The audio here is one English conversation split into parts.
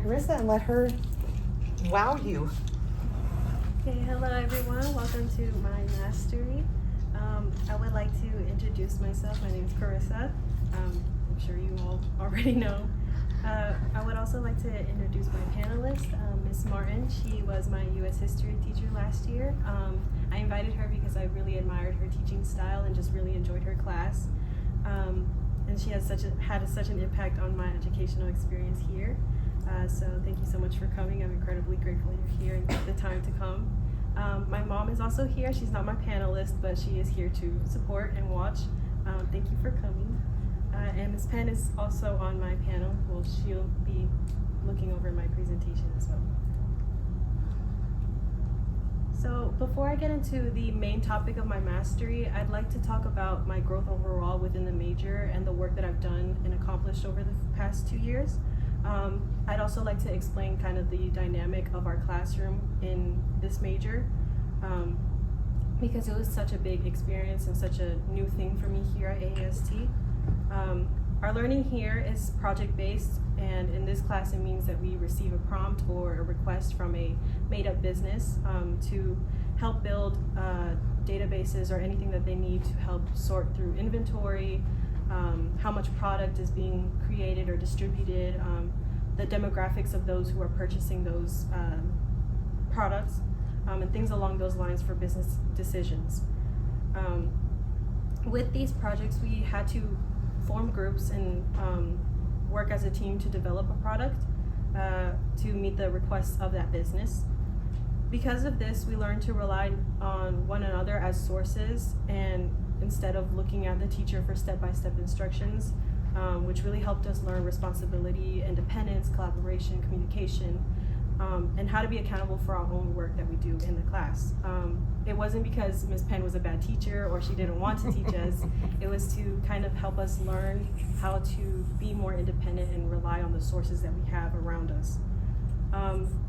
Carissa and let her wow you. Okay, hello everyone. Welcome to My Mastery. I would like to introduce myself. My name is Carissa. I'm sure you all already know. I would also like to introduce my panelist, Miss Martin. She was my U.S. history teacher last year. I invited her because I really admired her teaching style and just really enjoyed her class. And she has had such an impact on my educational experience here. So thank you so much for coming. I'm incredibly grateful you're here and took the time to come. My mom is also here. She's not my panelist, but she is here to support and watch. Thank you for coming. And Ms. Penn is also on my panel. Well, she'll be looking over my presentation as well. So before I get into the main topic of my mastery, I'd like to talk about my growth overall within the major and the work that I've done and accomplished over the past 2 years. I'd also like to explain kind of the dynamic of our classroom in this major, because it was such a big experience and such a new thing for me here at AAST. Our learning here is project-based, and in this class it means that we receive a prompt or a request from a made-up business to help build databases or anything that they need to help sort through inventory, how much product is being created or distributed, the demographics of those who are purchasing those products, and things along those lines for business decisions. With these projects, we had to form groups and work as a team to develop a product to meet the requests of that business. Because of this, we learned to rely on one another as sources, and instead of looking at the teacher for step-by-step instructions, which really helped us learn responsibility, independence, collaboration, communication, and how to be accountable for our own work that we do in the class. It wasn't because Ms. Penn was a bad teacher or she didn't want to teach us. It was to kind of help us learn how to be more independent and rely on the sources that we have around us.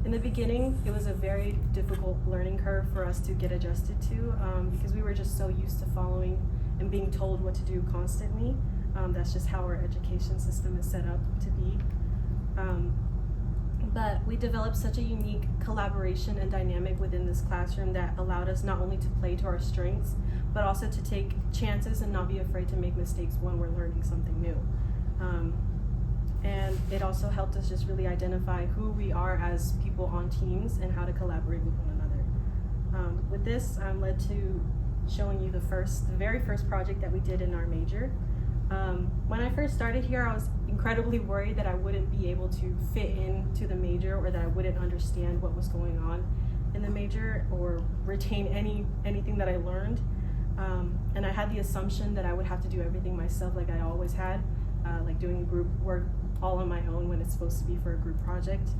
In the beginning, it was a very difficult learning curve for us to get adjusted to, because we were just so used to following and being told what to do constantly. That's just how our education system is set up to be. But we developed such a unique collaboration and dynamic within this classroom that allowed us not only to play to our strengths, but also to take chances and not be afraid to make mistakes when we're learning something new. And it also helped us just really identify who we are as people on teams and how to collaborate with one another. With this, I'm led to showing you the very first project that we did in our major. When I first started here, I was incredibly worried that I wouldn't be able to fit into the major, or that I wouldn't understand what was going on in the major or retain anything that I learned. And I had the assumption that I would have to do everything myself, like I always had, like doing group work all on my own when it's supposed to be for a group project.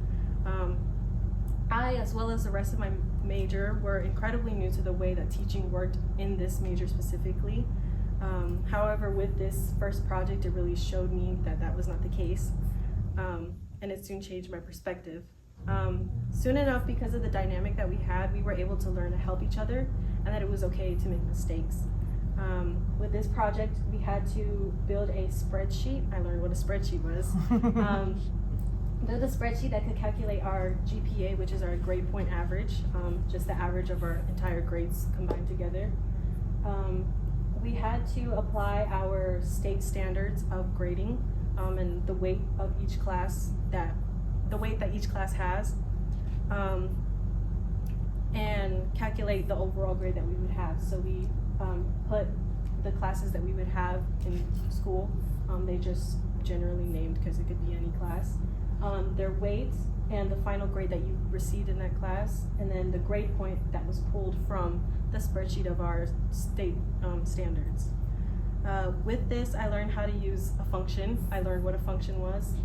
I, as well as the rest of my major, were incredibly new to the way that teaching worked in this major specifically. However, with this first project, it really showed me that that was not the case, and it soon changed my perspective. Soon enough, because of the dynamic that we had, we were able to learn to help each other, and that it was okay to make mistakes. With this project, we had to build a spreadsheet. I learned what a spreadsheet was. Build a spreadsheet that could calculate our GPA, which is our grade point average, just the average of our entire grades combined together. We had to apply our state standards of grading and the weight of each class, the weight that each class has, and calculate the overall grade that we would have. So we put the classes that we would have in school, they just generally named because it could be any class, their weights and the final grade that you received in that class, and then the grade point that was pulled from the spreadsheet of our state standards. With this, I learned how to use a function. I learned what a function was,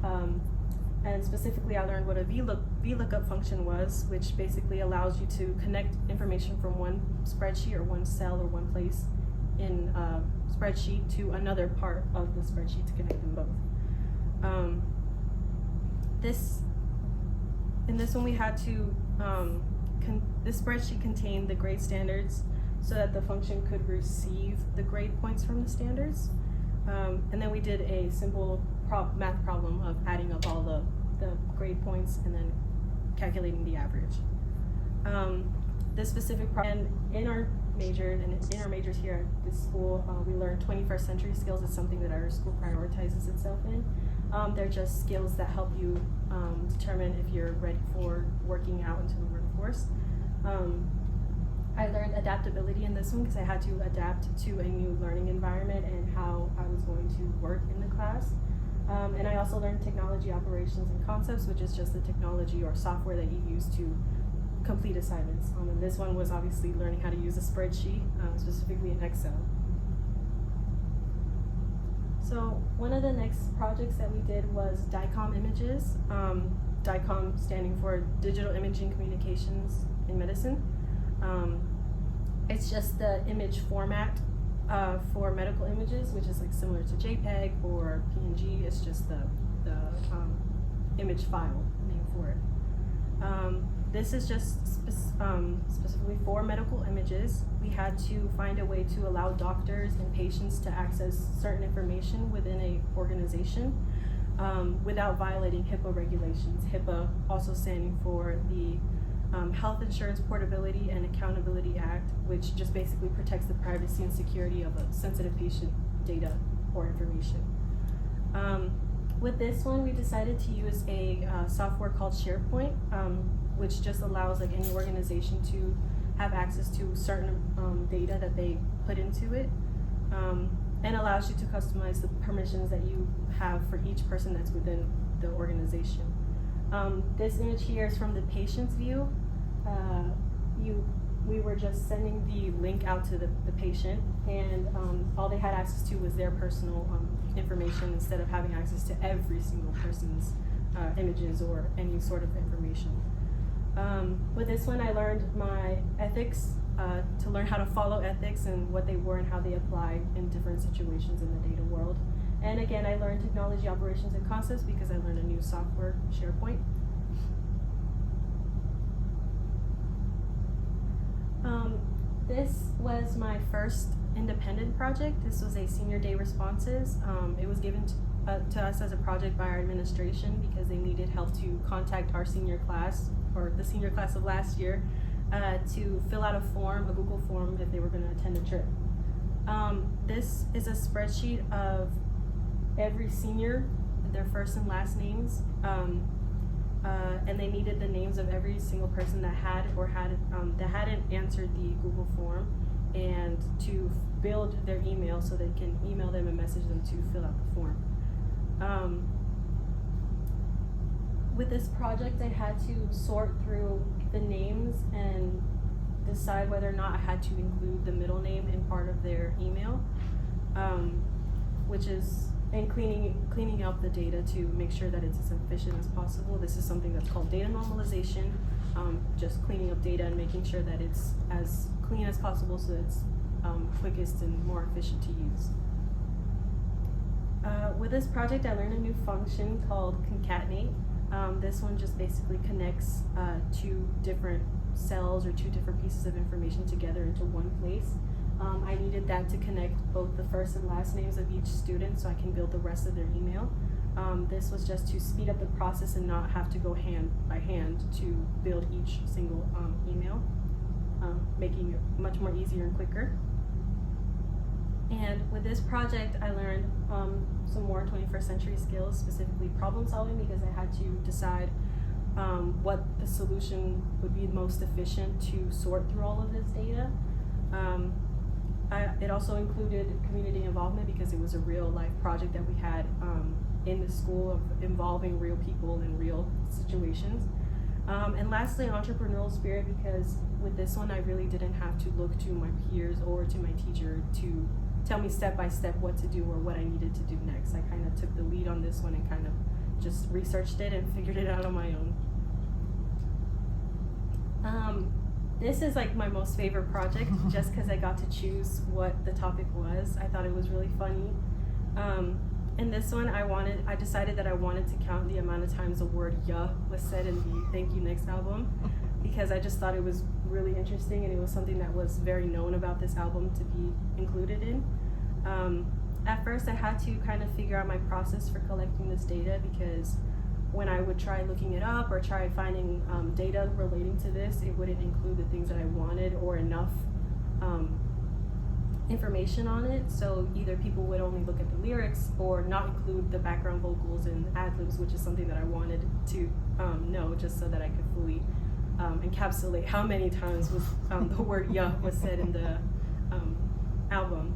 and specifically I learned what a VLOOKUP function was, which basically allows you to connect information from one spreadsheet or one cell or one place in a spreadsheet to another part of the spreadsheet to connect them both. In this one we had to, this spreadsheet contained the grade standards so that the function could receive the grade points from the standards. And then we did a simple math problem of adding up all the the grade points and then calculating the average. This specific and in our majors here at this school, we learn 21st century skills is something that our school prioritizes itself in. They're just skills that help you determine if you're ready for working out into the workforce. I learned adaptability in this one because I had to adapt to a new learning environment and how I was going to work in the class. And I also learned technology operations and concepts, which is just the technology or software that you use to complete assignments. And this one was obviously learning how to use a spreadsheet, specifically in Excel. So one of the next projects that we did was DICOM images. DICOM standing for Digital Imaging Communications in Medicine. It's just the image format for medical images, which is like similar to JPEG or PNG. It's just the image file name for it. This is just specifically for medical images. We had to find a way to allow doctors and patients to access certain information within an organization without violating HIPAA regulations. HIPAA also standing for the Health Insurance Portability and Accountability Act, which just basically protects the privacy and security of a sensitive patient data or information. With this one, we decided to use a software called SharePoint, which just allows like any organization to have access to certain data that they put into it, and allows you to customize the permissions that you have for each person that's within the organization. This image here is from the patient's view. We were just sending the link out to the patient, and all they had access to was their personal information instead of having access to every single person's images or any sort of information. With this one, I learned my ethics, to learn how to follow ethics and what they were and how they apply in different situations in the data world. And again, I learned technology operations and concepts because I learned a new software, SharePoint. This was my first independent project. This was a senior day responses. It was given to us as a project by our administration because they needed help to contact our senior class, or the senior class of last year, to fill out a form, a Google form, if they were going to attend a trip. This is a spreadsheet of every senior, their first and last names, and they needed the names of every single person that had or that hadn't answered the Google form, and to build their email so they can email them and message them to fill out the form. With this project, I had to sort through the names and decide whether or not I had to include the middle name in part of their email, and cleaning up the data to make sure that it's as efficient as possible. This is something that's called data normalization, just cleaning up data and making sure that it's as clean as possible so it's quickest and more efficient to use. With this project, I learned a new function called concatenate. This one just basically connects two different cells or two different pieces of information together into one place. I needed that to connect both the first and last names of each student so I can build the rest of their email. This was just to speed up the process and not have to go hand by hand to build each single email, making it much more easier and quicker. And with this project, I learned some more 21st century skills, specifically problem solving, because I had to decide what the solution would be most efficient to sort through all of this data. It also included community involvement because it was a real life project that we had in the school of involving real people in real situations. And lastly, entrepreneurial spirit, because with this one, I really didn't have to look to my peers or to my teacher to tell me step by step what to do or what I needed to do next. I kind of took the lead on this one and kind of just researched it and figured it out on my own. This is like my most favorite project just because I got to choose what the topic was. I thought it was really funny. In this one, I decided that I wanted to count the amount of times the word "yeah" was said in the Thank You Next album, because I just thought it was really interesting and it was something that was very known about this album to be included in. At first, I had to kind of figure out my process for collecting this data because when I would try looking it up or try finding data relating to this, it wouldn't include the things that I wanted or enough information on it. So either people would only look at the lyrics or not include the background vocals and ad-libs, which is something that I wanted to know, just so that I could fully encapsulate how many times was the word "yeah" was said in the album.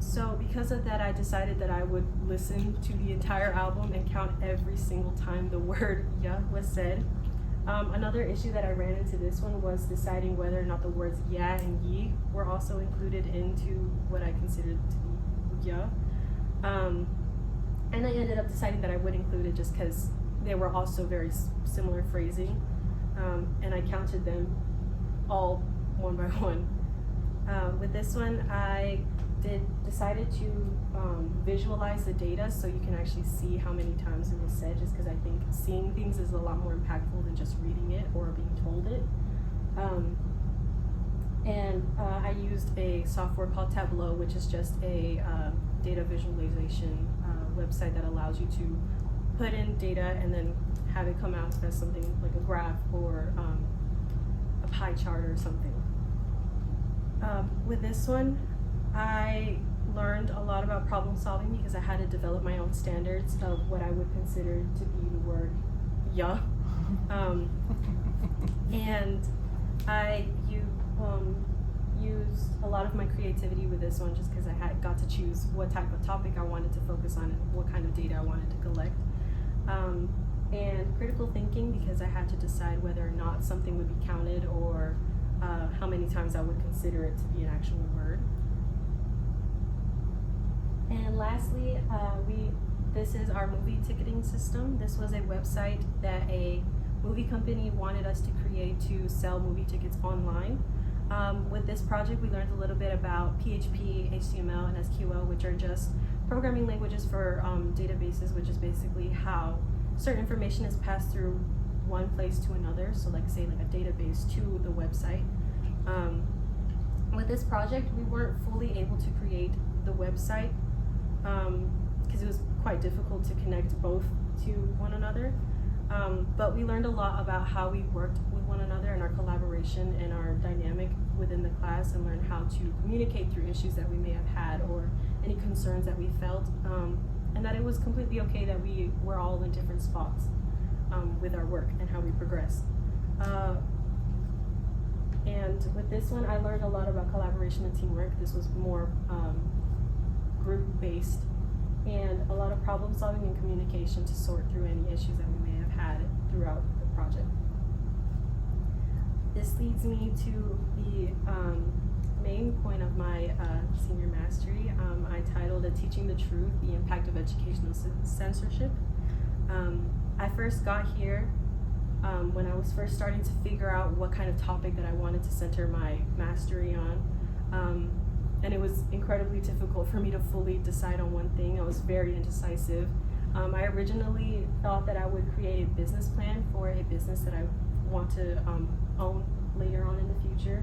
So because of that, I decided that I would listen to the entire album and count every single time the word "yeah" was said. Another issue that I ran into this one was deciding whether or not the words "yeah" and "ye" were also included into what I considered to be "yeah." And I ended up deciding that I would include it just because they were also very similar phrasing, and I counted them all one by one. With this one, I decided to visualize the data so you can actually see how many times it was said, just because I think seeing things is a lot more impactful than just reading it or being told it. I used a software called Tableau, which is just a data visualization website that allows you to put in data and then have it come out as something like a graph or a pie chart or something. With this one, I learned a lot about problem solving because I had to develop my own standards of what I would consider to be the word "yeah." And I used a lot of my creativity with this one just because I got to choose what type of topic I wanted to focus on and what kind of data I wanted to collect. And critical thinking because I had to decide whether or not something would be counted or how many times I would consider it to be an actual word. And lastly, this is our movie ticketing system. This was a website that a movie company wanted us to create to sell movie tickets online. With this project, we learned a little bit about PHP, HTML, and SQL, which are just programming languages for databases, which is basically how certain information is passed through one place to another. So like say like a database to the website. With this project, we weren't fully able to create the website because it was quite difficult to connect both to one another. But we learned a lot about how we worked with one another and our collaboration and our dynamic within the class, and learned how to communicate through issues that we may have had or any concerns that we felt, and that it was completely okay that we were all in different spots with our work and how we progressed. And with this one, I learned a lot about collaboration and teamwork. This was more group-based, and a lot of problem solving and communication to sort through any issues that we may have had throughout the project. This leads me to the main point of my senior mastery. I titled it "Teaching the Truth, the Impact of Educational Censorship." I first got here when I was first starting to figure out what kind of topic that I wanted to center my mastery on. And it was incredibly difficult for me to fully decide on one thing. I was very indecisive. I originally thought that I would create a business plan for a business that I want to own later on in the future.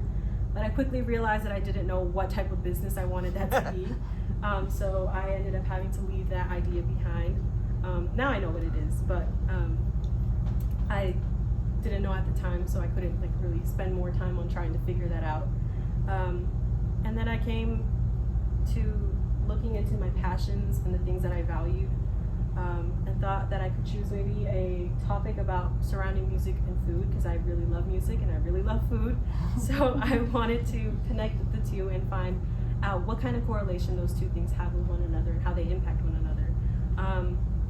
But I quickly realized that I didn't know what type of business I wanted that to be. So I ended up having to leave that idea behind. Now I know what it is, but I didn't know at the time, so I couldn't like really spend more time on trying to figure that out. And then I came to looking into my passions and the things that I valued, and thought that I could choose maybe a topic about surrounding music and food, because I really love music and I really love food. So I wanted to connect the two and find out what kind of correlation those two things have with one another and how they impact one another.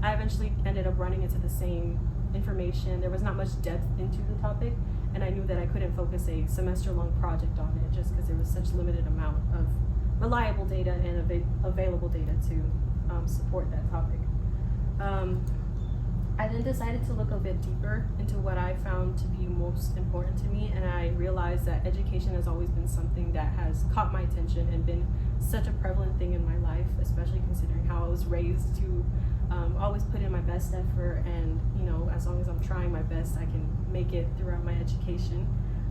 I eventually ended up running into the same information. There was not much depth into the topic, and I knew that I couldn't focus a semester-long project on it just because there was such limited amount of reliable data and available data to support that topic. I then decided to look a bit deeper into what I found to be most important to me, and I realized that education has always been something that has caught my attention and been such a prevalent thing in my life, especially considering how I was raised to always put in my best effort, and as long as I'm trying my best, I can make it throughout my education.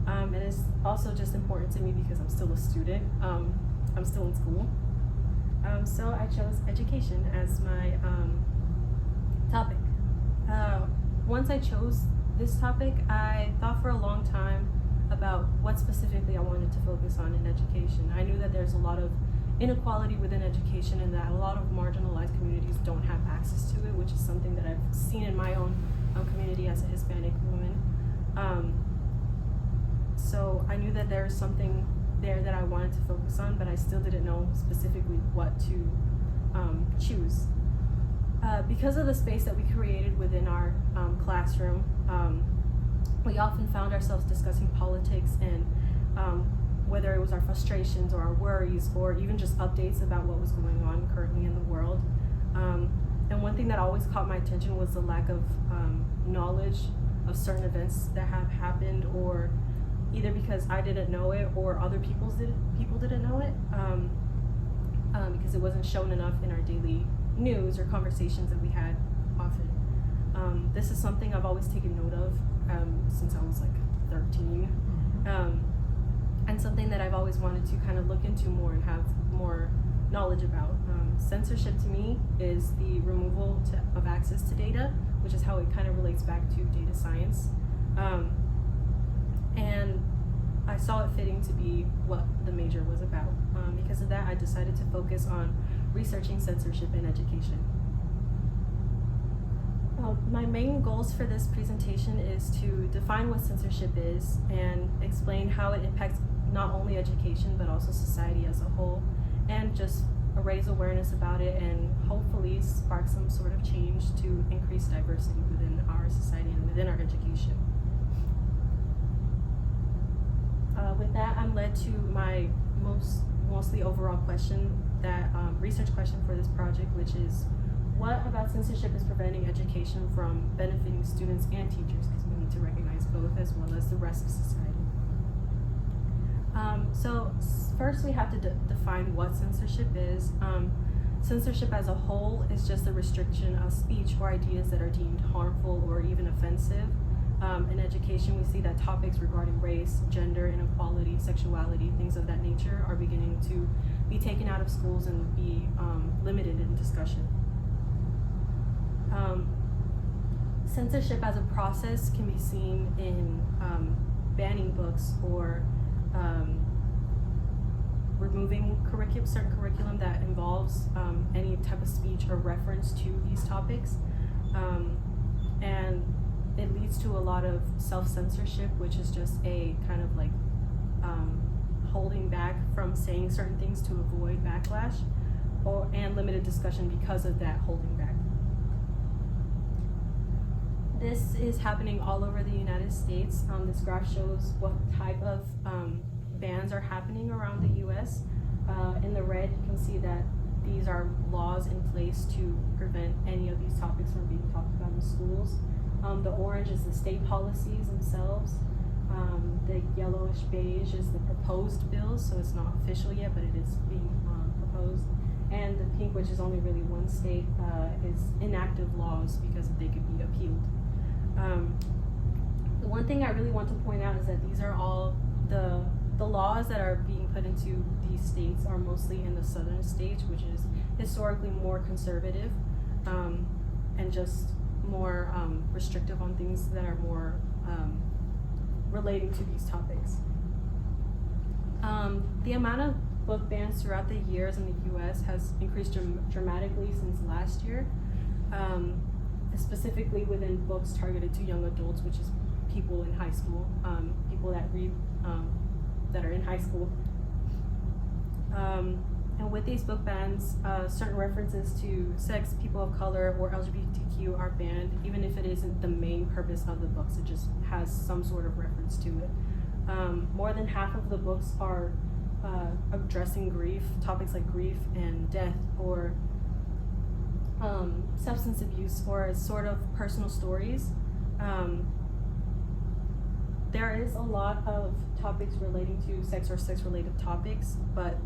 And it's also just important to me because I'm still a student. I'm still in school. So I chose education as my topic. Once I chose this topic, I thought for a long time about what specifically I wanted to focus on in education. I knew that there's a lot of inequality within education and that a lot of marginalized communities don't have access to it, which is something that I've seen in my own community as a Hispanic woman. So I knew that there was something there that I wanted to focus on, but I still didn't know specifically what to choose. Because of the space that we created within our classroom, we often found ourselves discussing politics and whether it was our frustrations or our worries or even just updates about what was going on currently in the world. And one thing that always caught my attention was the lack of knowledge of certain events that have happened, or either because I didn't know it or other people didn't know it, because it wasn't shown enough in our daily news or conversations that we had often. This is something I've always taken note of since I was like 13, and something that I've always wanted to kind of look into more and have more knowledge about. Censorship to me is the removal of access to data, which is how it kind of relates back to data science. And I saw it fitting to be what the major was about. Because of that, I decided to focus on researching censorship in education. My main goals for this presentation is to define what censorship is and explain how it impacts not only education but also society as a whole, and just raise awareness about it and hopefully spark some sort of change to increase diversity within our society and within our education. With that, I'm led to my mostly overall question, that research question for this project, which is, what about censorship is preventing education from benefiting students and teachers? Because we need to recognize both as well as the rest of society. So first we have to define what censorship is. Censorship as a whole is just a restriction of speech or ideas that are deemed harmful or even offensive. In education, we see that topics regarding race, gender, inequality, sexuality, things of that nature are beginning to be taken out of schools and be limited in discussion. Censorship as a process can be seen in banning books or removing certain curriculum that involves any type of speech or reference to these topics. And it leads to a lot of self-censorship, which is just a kind of like holding back from saying certain things to avoid backlash, and limited discussion because of that holding back. This is happening all over the United States. This graph shows what type of bans are happening around the US. In the red, you can see that these are laws in place to prevent any of these topics from being talked about in schools. The orange is the state policies themselves. The yellowish beige is the proposed bills, so it's not official yet, but it is being proposed. And the pink, which is only really one state, is inactive laws because they could be appealed. The one thing I really want to point out is that these are all the laws that are being put into these states are mostly in the southern states, which is historically more conservative and just more restrictive on things that are more relating to these topics. The amount of book bans throughout the years in the US has increased dramatically since last year, specifically within books targeted to young adults, which is people in high school, people that read, that are in high school. And with these book bans, certain references to sex, people of color, or LGBTQ are banned, even if it isn't the main purpose of the books. It just has some sort of reference to it. More than half of the books are addressing grief, topics like grief and death, or substance abuse, or sort of personal stories. There is a lot of topics relating to sex or sex-related topics, but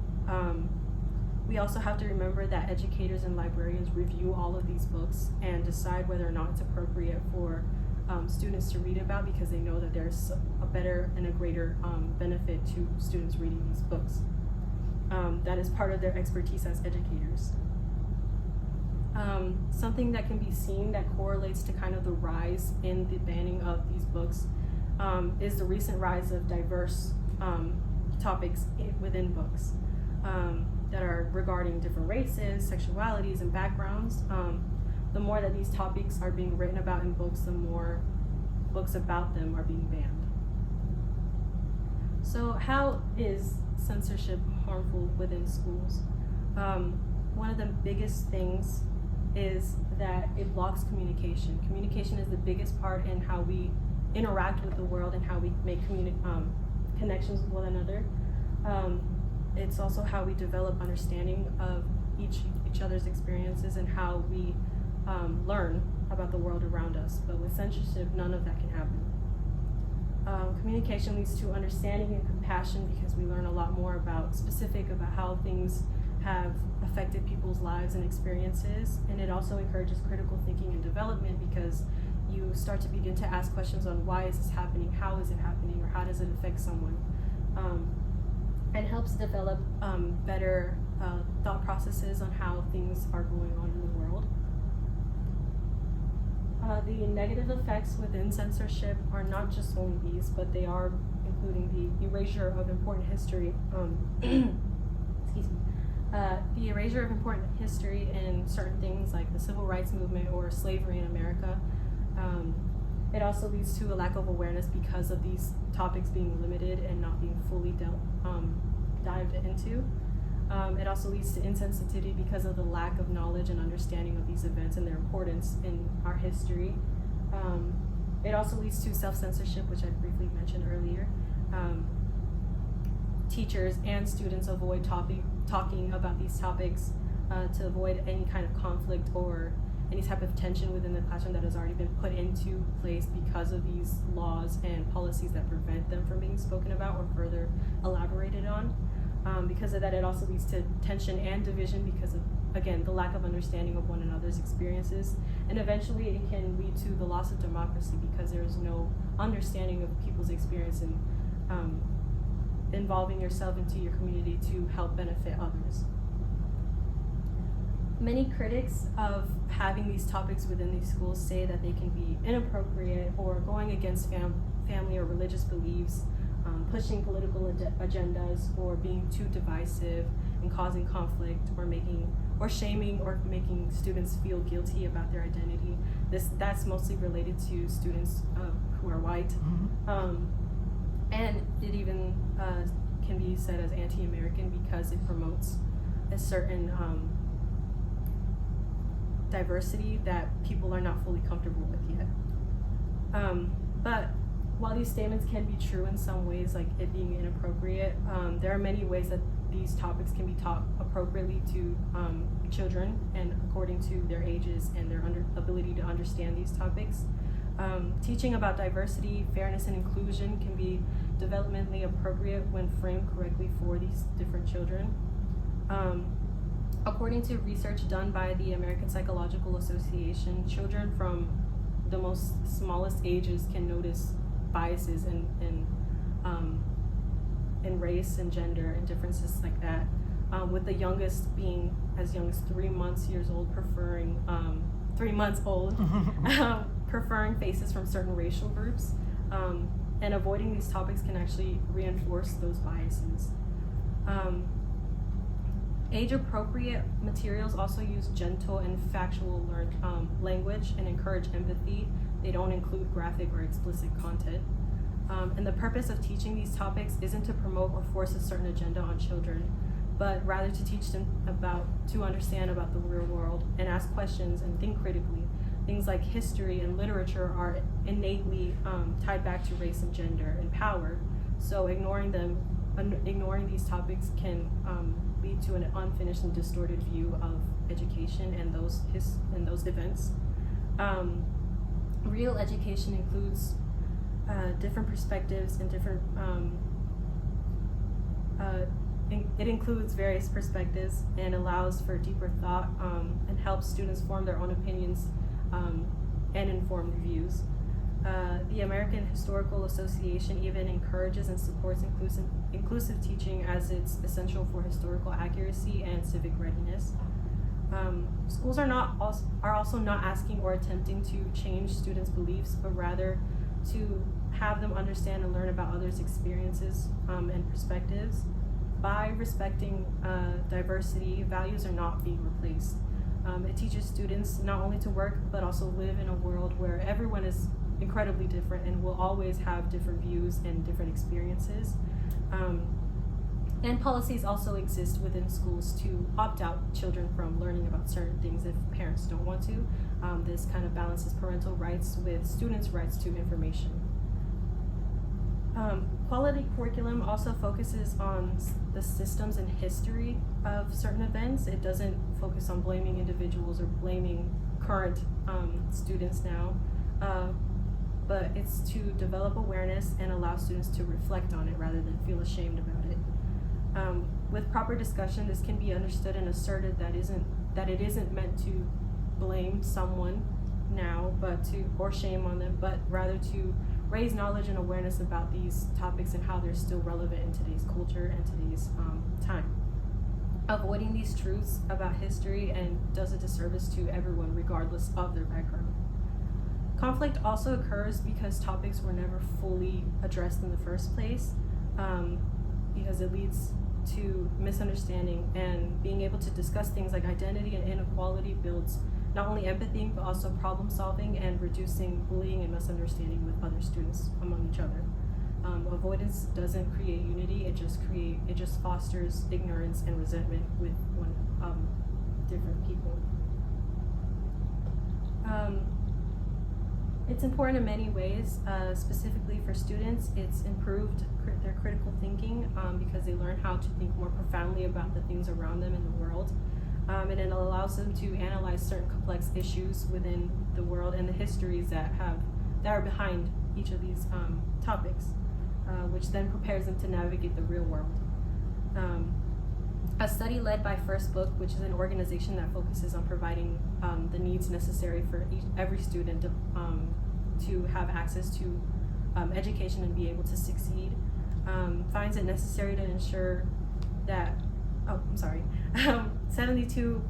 we also have to remember that educators and librarians review all of these books and decide whether or not it's appropriate for students to read about, because they know that there's a better and a greater benefit to students reading these books. That is part of their expertise as educators. Something that can be seen that correlates to kind of the rise in the banning of these books is the recent rise of diverse topics within books that are regarding different races, sexualities, and backgrounds. The more that these topics are being written about in books, the more books about them are being banned. So how is censorship harmful within schools? One of the biggest things is that it blocks communication. Communication is the biggest part in how we interact with the world and how we make connections with one another. It's also how we develop understanding of each other's experiences and how we learn about the world around us. But with censorship, none of that can happen. Communication leads to understanding and compassion because we learn a lot more about how things have affected people's lives and experiences, and it also encourages critical thinking and development because you start to begin to ask questions on why is this happening, how is it happening, or how does it affect someone, and helps develop better thought processes on how things are going on in the world. The negative effects within censorship are not just only these, but they are including the erasure of important history. Excuse me. The erasure of important history in certain things like the civil rights movement or slavery in America. It also leads to a lack of awareness because of these topics being limited and not being fully dived into. It also leads to insensitivity because of the lack of knowledge and understanding of these events and their importance in our history. It also leads to self-censorship, which I briefly mentioned earlier. Teachers and students avoid talking about these topics to avoid any kind of conflict or any type of tension within the classroom that has already been put into place because of these laws and policies that prevent them from being spoken about or further elaborated on. Because of that, it also leads to tension and division because of, again, the lack of understanding of one another's experiences. And eventually it can lead to the loss of democracy because there is no understanding of people's experience and involving yourself into your community to help benefit others. Many critics of having these topics within these schools say that they can be inappropriate or going against family or religious beliefs, pushing political agendas, or being too divisive and causing conflict, or shaming or making students feel guilty about their identity. That's mostly related to students who are white. Mm-hmm. And it even can be said as anti-American because it promotes a certain diversity that people are not fully comfortable with yet. But while these statements can be true in some ways, like it being inappropriate, there are many ways that these topics can be taught appropriately to children and according to their ages and their ability to understand these topics. Teaching about diversity, fairness, and inclusion can be developmentally appropriate when framed correctly for these different children. According to research done by the American Psychological Association, children from the most smallest ages can notice biases in race and gender and differences like that, with the youngest being as young as 3 months old, preferring faces from certain racial groups, and avoiding these topics can actually reinforce those biases. Age-appropriate materials also use gentle and factual language and encourage empathy. They don't include graphic or explicit content. And the purpose of teaching these topics isn't to promote or force a certain agenda on children, but rather to teach them to understand about the real world and ask questions and think critically. Things like history and literature are innately tied back to race and gender and power. So ignoring these topics can lead to an unfinished and distorted view of education and those events. Real education includes different perspectives and different. It includes various perspectives and allows for deeper thought and helps students form their own opinions and informed views. The American Historical Association even encourages and supports inclusive teaching as it's essential for historical accuracy and civic readiness. Schools are also not asking or attempting to change students' beliefs, but rather to have them understand and learn about others' experiences and perspectives. By respecting diversity, values are not being replaced. It teaches students not only to work, but also live in a world where everyone is incredibly different and will always have different views and different experiences. And policies also exist within schools to opt out children from learning about certain things if parents don't want to. This kind of balances parental rights with students' rights to information. Quality curriculum also focuses on the systems and history of certain events. It doesn't focus on blaming individuals or blaming current students now, but it's to develop awareness and allow students to reflect on it rather than feel ashamed about it. With proper discussion, this can be understood and asserted that it isn't meant to blame someone now, or shame on them, but rather to raise knowledge and awareness about these topics and how they're still relevant in today's culture and today's time. Avoiding these truths about history and does a disservice to everyone regardless of their background. Conflict also occurs because topics were never fully addressed in the first place, because it leads to misunderstanding, and being able to discuss things like identity and inequality builds not only empathy, but also problem solving and reducing bullying and misunderstanding with other students among each other. Avoidance doesn't create unity, it just fosters ignorance and resentment with different people. It's important in many ways, specifically for students. It's improved their critical thinking because they learn how to think more profoundly about the things around them in the world. And it allows them to analyze certain complex issues within the world and the histories that are behind each of these topics, which then prepares them to navigate the real world. A study led by First Book, which is an organization that focuses on providing the needs necessary for every student to have access to education and be able to succeed, finds it necessary to ensure that 72%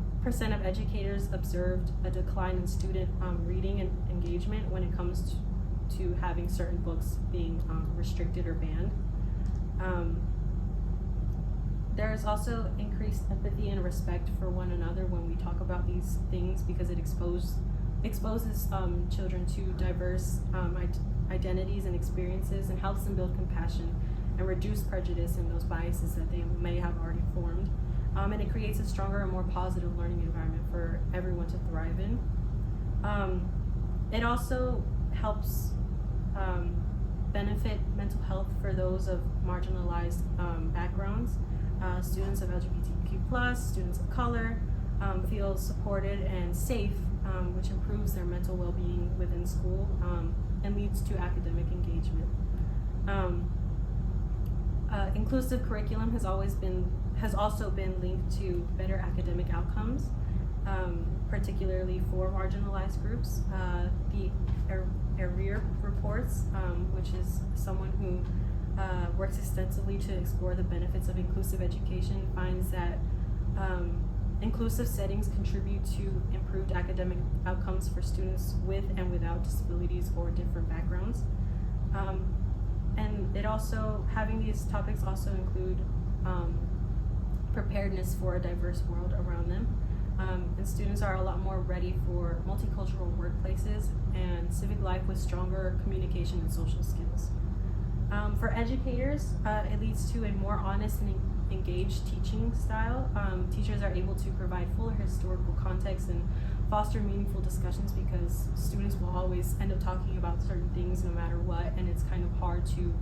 of educators observed a decline in student reading and engagement when it comes to having certain books being restricted or banned. There's also increased empathy and respect for one another when we talk about these things, because it exposes children to diverse identities and experiences, and helps them build compassion and reduce prejudice and those biases that they may have already formed. And it creates a stronger and more positive learning environment for everyone to thrive in. It also helps benefit mental health for those of marginalized backgrounds. Students of LGBTQ+, students of color feel supported and safe, which improves their mental well-being within school and leads to academic engagement. Inclusive curriculum has also been linked to better academic outcomes, particularly for marginalized groups. The Argueta reports, which is someone who works extensively to explore the benefits of inclusive education, finds that inclusive settings contribute to improved academic outcomes for students with and without disabilities or different backgrounds. And having these topics also include preparedness for a diverse world around them. And students are a lot more ready for multicultural workplaces and civic life with stronger communication and social skills. For educators, it leads to a more honest and engaged teaching style. Teachers are able to provide fuller historical context and foster meaningful discussions, because students will always end up talking about certain things no matter what, and it's kind of hard to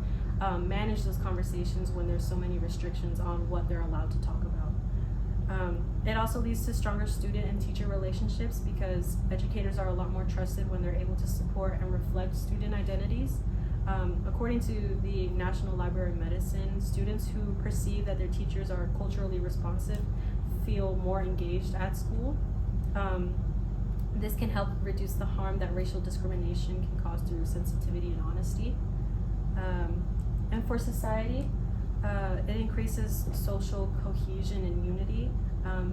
manage those conversations when there's so many restrictions on what they're allowed to talk about. It also leads to stronger student and teacher relationships, because educators are a lot more trusted when they're able to support and reflect student identities. According to the National Library of Medicine, students who perceive that their teachers are culturally responsive feel more engaged at school. This can help reduce the harm that racial discrimination can cause through sensitivity and honesty. And for society, it increases social cohesion and unity.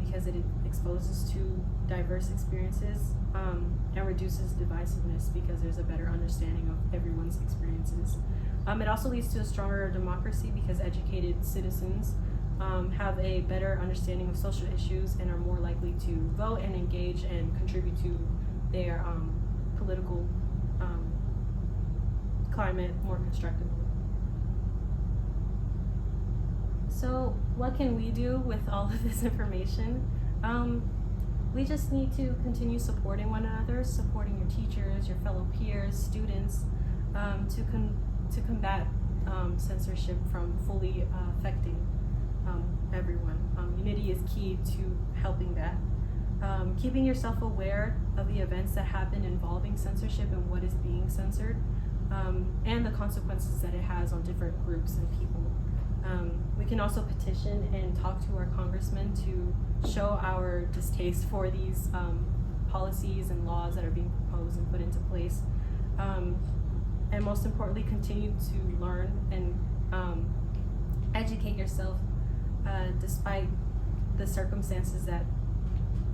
because it exposes to diverse experiences and reduces divisiveness because there's a better understanding of everyone's experiences. It also leads to a stronger democracy because educated citizens have a better understanding of social issues and are more likely to vote and engage and contribute to their political climate more constructively. So what can we do with all of this information? We just need to continue supporting one another, supporting your teachers, your fellow peers, students, to combat censorship from fully affecting everyone. Unity is key to helping that. Keeping yourself aware of the events that happen involving censorship and what is being censored, and the consequences that it has on different groups and people. We can also petition and talk to our congressmen to show our distaste for these policies and laws that are being proposed and put into place. And most importantly, continue to learn and educate yourself despite the circumstances that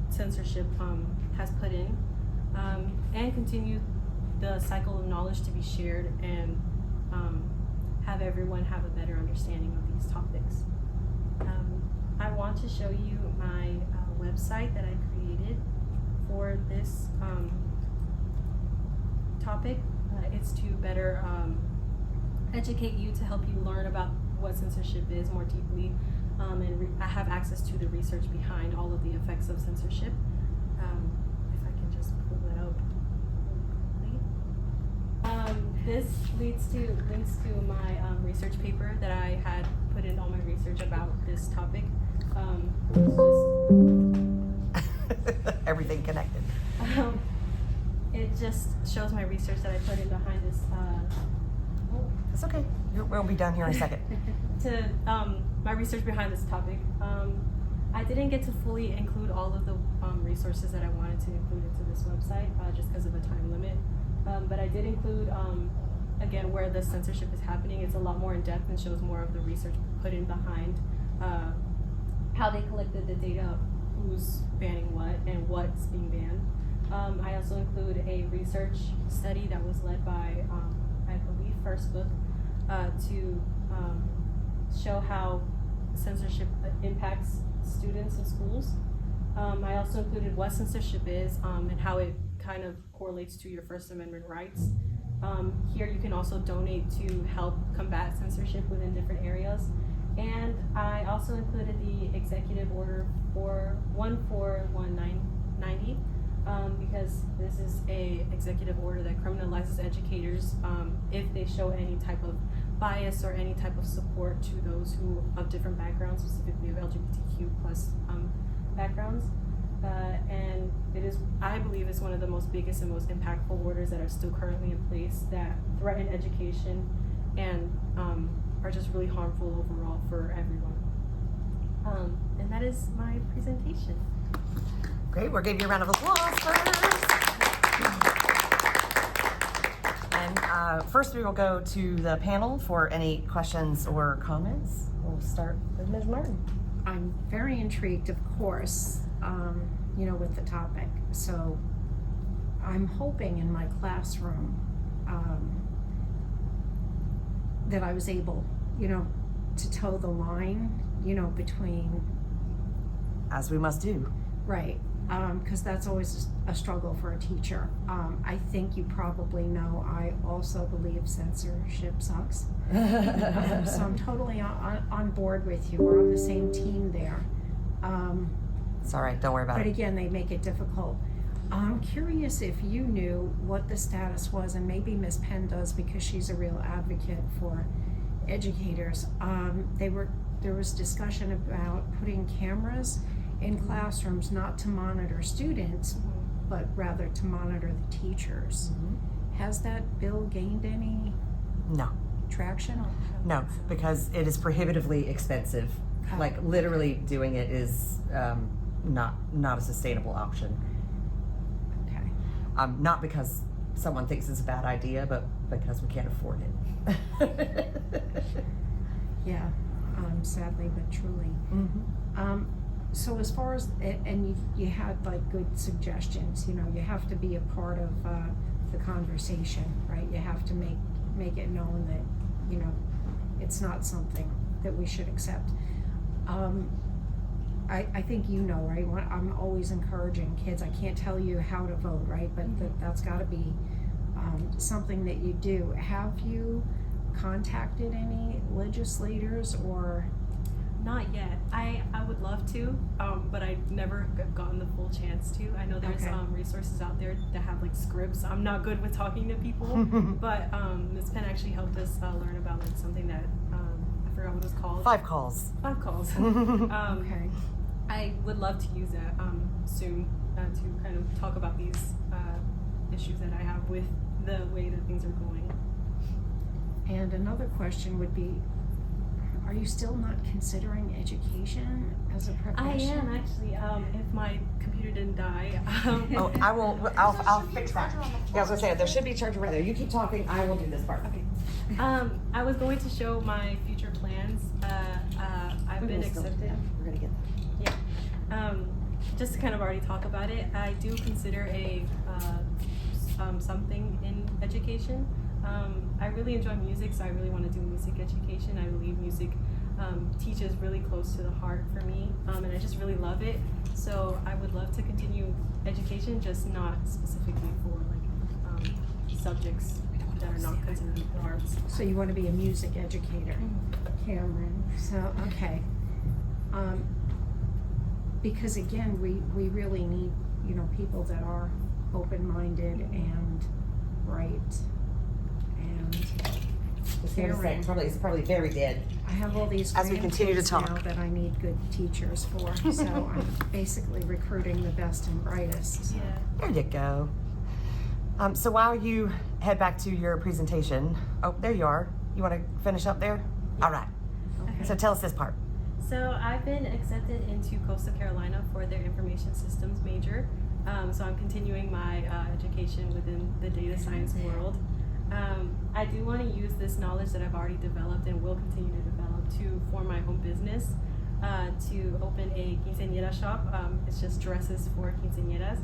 censorship has put in, and continue the cycle of knowledge to be shared and have everyone have a better understanding of these topics. I want to show you my website that I created for this topic. It's to better educate you, to help you learn about what censorship is more deeply, and I have access to the research behind all of the effects of censorship. If I can just pull that up quickly. This links to my research paper that I had put in all my research about this topic. Everything connected. It just shows my research that I put in behind this. It's okay. We'll be done here in a second. My research behind this topic. I didn't get to fully include all of the resources that I wanted to include into this website just because of a time limit. But I did include, again, where the censorship is happening. It's a lot more in depth and shows more of the research put in behind how they collected the data of who's banning what and what's being banned. I also include a research study that was led by, I believe, First Book to show how censorship impacts students in schools. I also included what censorship is and how it kind of correlates to your First Amendment rights. Here you can also donate to help combat censorship within different areas. And I also included the executive order for 14190 because this is a executive order that criminalizes educators if they show any type of bias or any type of support to those who of different backgrounds, specifically of LGBTQ plus backgrounds. And it is, I believe, is one of the most biggest and most impactful orders that are still currently in place that threaten education and are just really harmful overall for everyone. And that is my presentation. Great, we'll give you a round of applause first. And first we will go to the panel for any questions or comments. We'll start with Ms. Martin. I'm very intrigued, of course, with the topic. So I'm hoping in my classroom that I was able, to toe the line, between... As we must do. Right, because that's always a struggle for a teacher. I think you probably know I also believe censorship sucks. So I'm totally on board with you. We're on the same team there. It's all right, don't worry about But it. again, they make it difficult. I'm curious if you knew what the status was, and maybe Ms. Penn does because she's a real advocate for educators. There was discussion about putting cameras in classrooms, not to monitor students, but rather to monitor the teachers. Has that bill gained any No. traction? No, because it is prohibitively expensive. Like literally doing it is not a sustainable option. Okay. Not because someone thinks it's a bad idea, but because we can't afford it. Yeah, sadly but truly. So as far as, and you had like good suggestions, you know, you have to be a part of the conversation, right? You have to make it known that, you know, it's not something that we should accept. I think you know, right? I'm always encouraging kids. I can't tell you how to vote, right? But that's got to be something that you do. Have you contacted any legislators or? Not yet. I would love to, but I never gotten the full chance to. I know there's Okay. Resources out there that have like scripts. I'm not good with talking to people, but Ms. Penn actually helped us learn about like something that I forgot what it was called. 5 calls. 5 calls. Okay. I would love to use that soon to kind of talk about these issues that I have with the way that things are going. And another question would be, are you still not considering education as a I profession? am actually. If my computer didn't die. Oh, I'll fix that. Yeah, I was gonna say, there should be a charger right there. You keep talking, I will do this part. Okay. I was going to show my future plans. I've been accepted. We're gonna get that. Yeah. Just to kind of already talk about it, I do consider something in education. I really enjoy music, so I really want to do music education. I believe music teaches really close to the heart for me, and I just really love it. So I would love to continue education, just not specifically for like subjects that are not considered the arts. So you want to be a music educator, Cameron. So, okay. Because again, we really need, you know, people that are open-minded and bright and caring. It's probably very dead. I have all these As we continue to grandkids talk. now that I need good teachers for, so I'm basically recruiting the best and brightest. So. Yeah. There you go. So while you head back to your presentation, oh, there you are. You want to finish up there? All right. Okay. So tell us this part. So I've been accepted into Coastal Carolina for their information systems major. So I'm continuing my education within the data science world. I do want to use this knowledge that I've already developed and will continue to develop to form my own business, to open a quinceañera shop. It's just dresses for quinceañeras.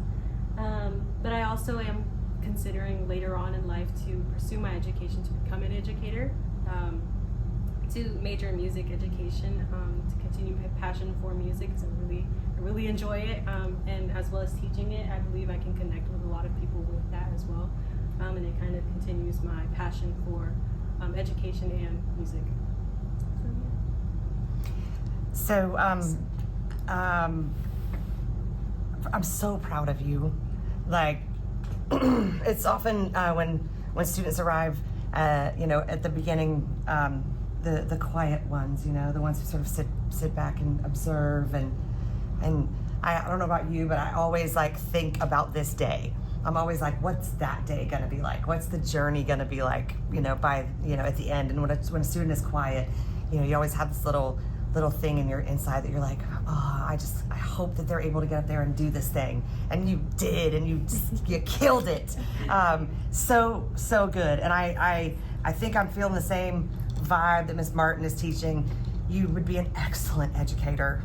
But I also am considering later on in life to pursue my education to become an educator, to major in music education, to continue my passion for music. So I really enjoy it, and as well as teaching it, I believe I can connect with a lot of people with that as well. And it kind of continues my passion for education and music. So, I'm so proud of you. Like, it's often when students arrive, you know, at the beginning, the quiet ones, you know, the ones who sort of sit back and observe, and I don't know about you, but I always like think about this day. I'm always like, what's that day gonna be like? What's the journey gonna be like? You know, by, you know, at the end. And when a student is quiet, you know, you always have this little thing in your inside that you're like, oh, I hope that they're able to get up there and do this thing. And you did, and you killed it. So good. And I think I'm feeling the same vibe that Miss Martin is teaching. You would be an excellent educator.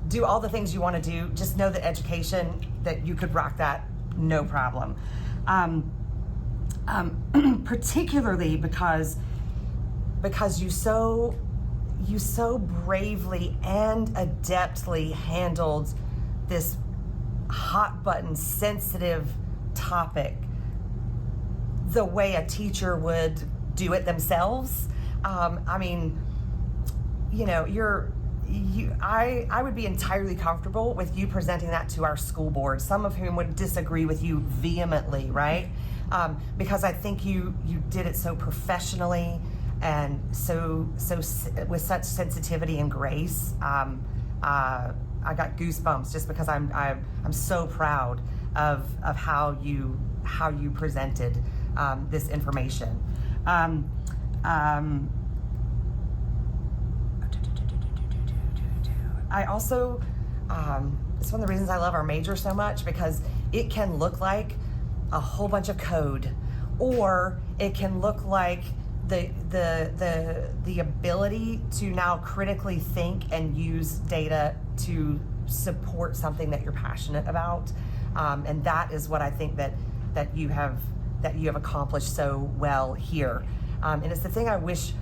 Do all the things you want to do. Just know that education, that you could rock that, no problem. Particularly because you so bravely and adeptly handled this hot button sensitive topic the way a teacher would do it themselves. I mean, you know, I would be entirely comfortable with you presenting that to our school board, some of whom would disagree with you vehemently, right? Because I think you did it so professionally and so with such sensitivity and grace. I got goosebumps just because I'm so proud of how you presented this information. I also, it's one of the reasons I love our major so much, because it can look like a whole bunch of code, or it can look like the ability to now critically think and use data to support something that you're passionate about, and that is what I think that you have accomplished so well here. And it's the thing I wish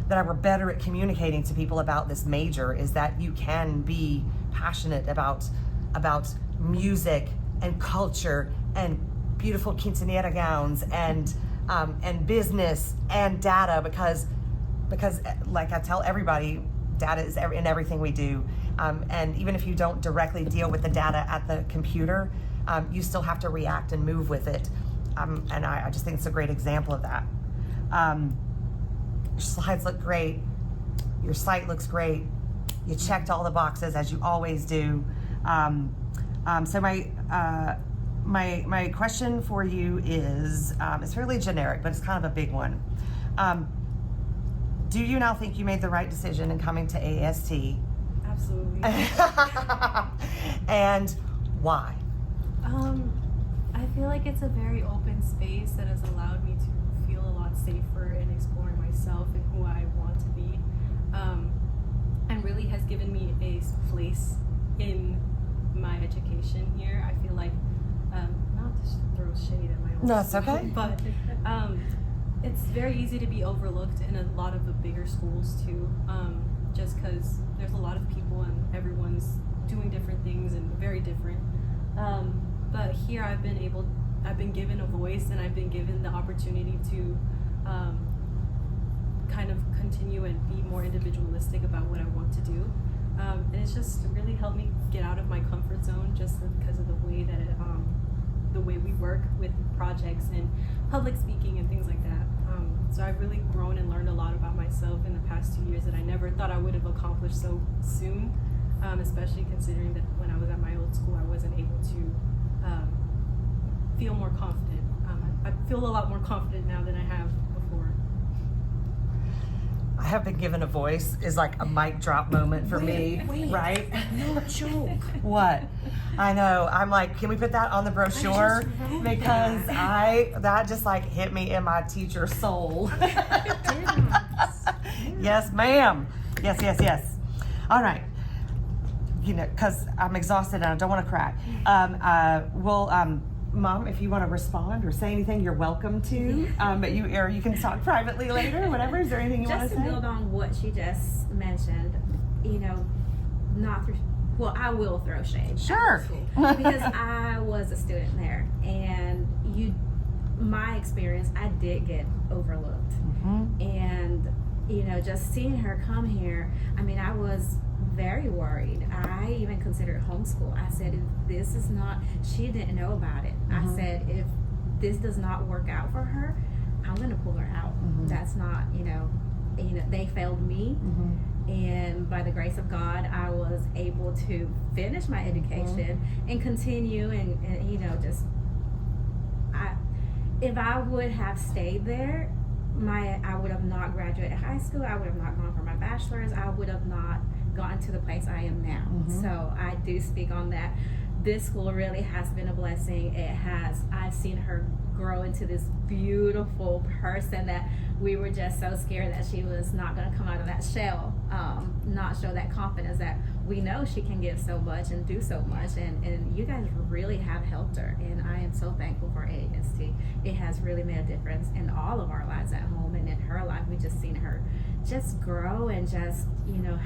that I were better at communicating to people about this major, is that you can be passionate about music and culture and beautiful quinceañera gowns and business and data, because like I tell everybody, data is in everything we do. And even if you don't directly deal with the data at the computer, you still have to react and move with it. And I just think it's a great example of that. Your slides look great. Your site looks great. You checked all the boxes, as you always do. So my question for you is, it's fairly generic, but it's kind of a big one. Do you now think you made the right decision in coming to AST? Absolutely. And why? I feel like it's a very open space that has allowed me to feel a lot safer in exploring myself and who I want to be, and really has given me a place in my education here. I feel like, not to throw shade at my own No, it's school, okay. but it's very easy to be overlooked in a lot of the bigger schools too, just because there's a lot of people and everyone's doing different things and very different. But here I've been given a voice, and I've been given the opportunity to kind of continue and be more individualistic about what I want to do. And it's just really helped me get out of my comfort zone, just because of the way that the way we work with projects and public speaking and things like that. So I've really grown and learned a lot about myself in the past 2 years that I never thought I would have accomplished so soon, especially considering that when I was at my old school, I wasn't able to feel more confident. I feel a lot more confident now than I have before. I have been given a voice is like a mic drop moment for me, right? No joke. What? I know. I'm like, can we put that on the brochure? Because that just like hit me in my teacher soul. Yes, ma'am. Yes. All right. You know, because I'm exhausted and I don't want to cry. Mom, if you want to respond or say anything, you're welcome to. But you can talk privately later, whatever. Is there anything you want to say? Just to build on what she just mentioned, I will throw shade. Sure. At the school, because I was a student there, and my experience, I did get overlooked. Mm-hmm. And, just seeing her come here, I was very worried. I even considered homeschool. I said, if this is not, she didn't know about it. Mm-hmm. I said, if this does not work out for her, I'm going to pull her out. Mm-hmm. That's not, they failed me. Mm-hmm. And by the grace of God, I was able to finish my education and continue and if I would have stayed there, I would have not graduated high school. I would have not gone for my bachelor's. I would have not gotten to the place I am now. Mm-hmm. So I do speak on that. This school really has been a blessing. I've seen her grow into this beautiful person that we were just so scared that she was not going to come out of that shell, not show that confidence that we know she can give so much and do so much, and you guys really have helped her, and I am so thankful for AST. It has really made a difference in all of our lives at home and in her life. We've just seen her just grow and just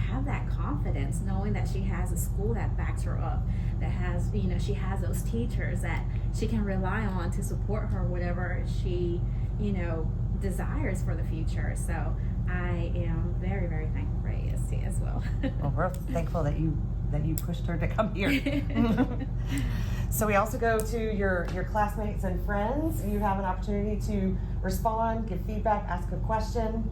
have that confidence, knowing that she has a school that backs her up, that has she has those teachers that she can rely on to support her whatever she desires for the future. So I am very, very thankful for AST as well. Well, we're thankful that you pushed her to come here. So we also go to your classmates and friends. You have an opportunity to respond, give feedback, ask a question.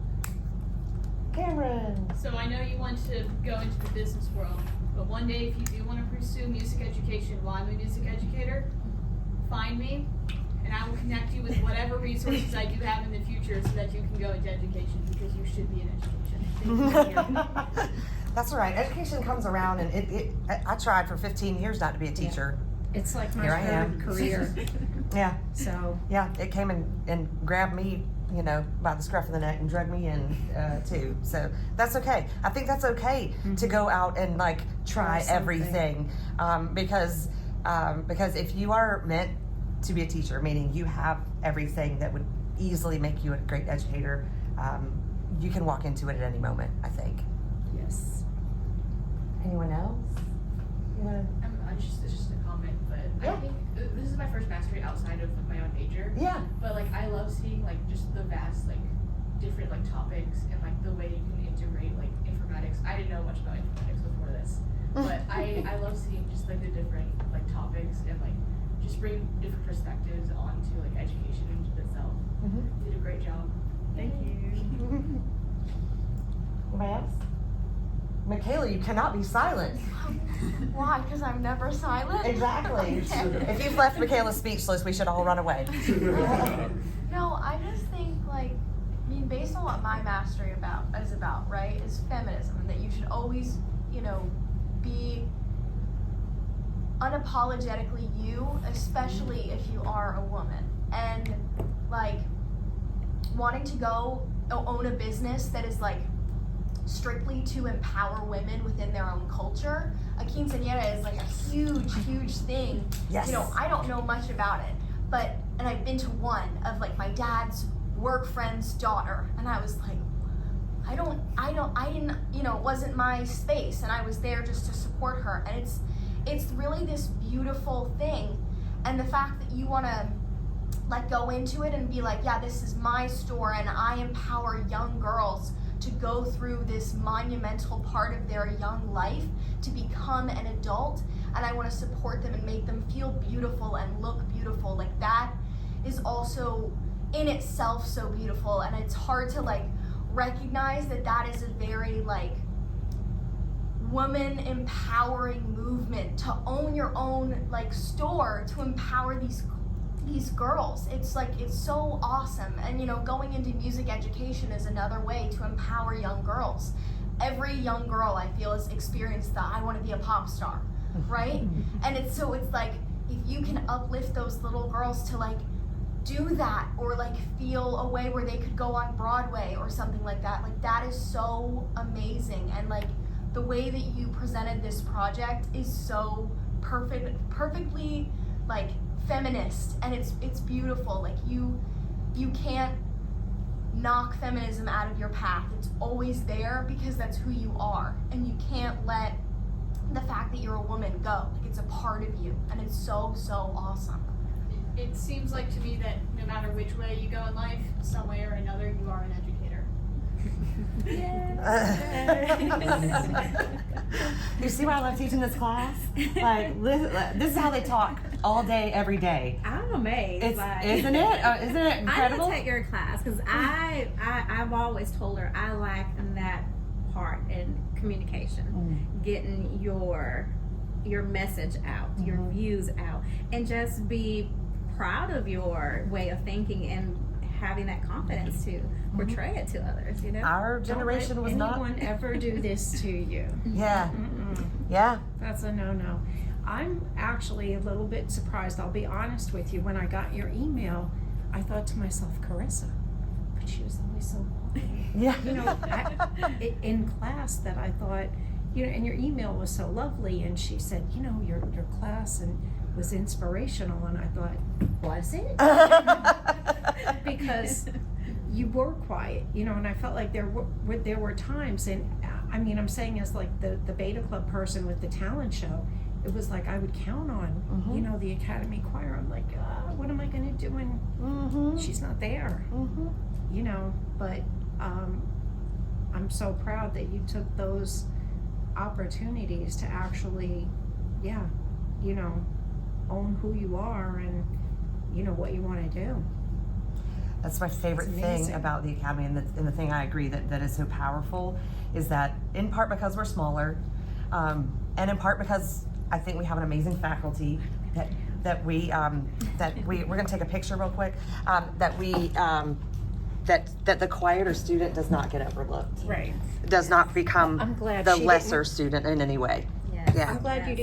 Cameron. So I know you want to go into the business world, but one day if you do want to pursue music education while I'm a music educator, find me and I will connect you with whatever resources I do have in the future so that you can go into education, because you should be in education. That's all right. Education comes around, and I tried for 15 years not to be a teacher. It's like my Here I am. third career. Yeah. So Yeah, it came and grabbed me you know, by the scruff of the neck and drug me in too. So that's okay. I think that's okay to go out and like try everything, because if you are meant to be a teacher, meaning you have everything that would easily make you a great educator, you can walk into it at any moment, I think. Yes. Anyone else? You wanna? It's just a comment, but I think this is my first mastery outside of my own major. Yeah. But like I love seeing like just the vast like different like topics and like the way you can integrate like informatics. I didn't know much about informatics before this, but I love seeing just like the different like topics and like just bring different perspectives onto like education in itself. You did a great job. Thank you. Anybody else? Michaela, you cannot be silent. Why? Because I'm never silent? Exactly. Okay. If you've left Michaela speechless, we should all run away. No, I just think, like, I mean, based on what my mastery is about, right, is feminism, and that you should always, you know, be unapologetically you, especially if you are a woman. And, like, wanting to go own a business that is, like, strictly to empower women within their own culture. A quinceañera is like a huge thing. Yes. You know, I don't know much about it, but, and I've been to one of like my dad's work friend's daughter, and I was like, I didn't, you know, it wasn't my space, and I was there just to support her, and it's really this beautiful thing, and the fact that you want to like go into it and be like, yeah, this is my store, and I empower young girls to go through this monumental part of their young life to become an adult, and I want to support them and make them feel beautiful and look beautiful. Like, that is also in itself so beautiful, and it's hard to like recognize that that is a very like woman empowering movement, to own your own like store, to empower these girls. It's like, it's so awesome. And you know, going into music education is another way to empower young girls. Every young girl, I feel, has experienced the I want to be a pop star, right? And it's like, if you can uplift those little girls to like do that, or like feel a way where they could go on Broadway or something like that is so amazing. And like the way that you presented this project is so perfectly like feminist, and it's beautiful. Like you can't knock feminism out of your path. It's always there because that's who you are, and you can't let the fact that you're a woman go. Like, it's a part of you, and it's so awesome. It seems like to me that no matter which way you go in life, some way or another, you are an educator. You see why I love teaching this class? Like, this is how they talk all day, every day. I'm amazed. It's, like, isn't it incredible? I need to take your class because I've always told her I lack in that part in communication, getting your message out, your views out, and just be proud of your way of thinking and having that confidence to portray it to others. You know, Our generation was not. Anyone ever do this to you? Yeah. Mm-mm. Yeah. That's a no-no. I'm actually a little bit surprised, I'll be honest with you. When I got your email, I thought to myself, Carissa, but she was always so quiet. Yeah. You know, in class that I thought, you know, and your email was so lovely, and she said, you know, your class and was inspirational, and I thought, was it? Because you were quiet, you know, and I felt like there were times, and I mean, I'm saying as like the Beta Club person with the talent show, it was like I would count on, you know, the Academy Choir. I'm like, what am I going to do when she's not there? You know, but I'm so proud that you took those opportunities to actually, you know, own who you are and, you know, what you want to do. That's my favorite thing about the Academy, and the thing I agree that is so powerful is that, in part because we're smaller, and in part because I think we have an amazing faculty that we're going to take a picture real quick, that the quieter student does not get overlooked. Right. Does not become I'm glad the she lesser student in any way. Yes. Yeah. I'm glad you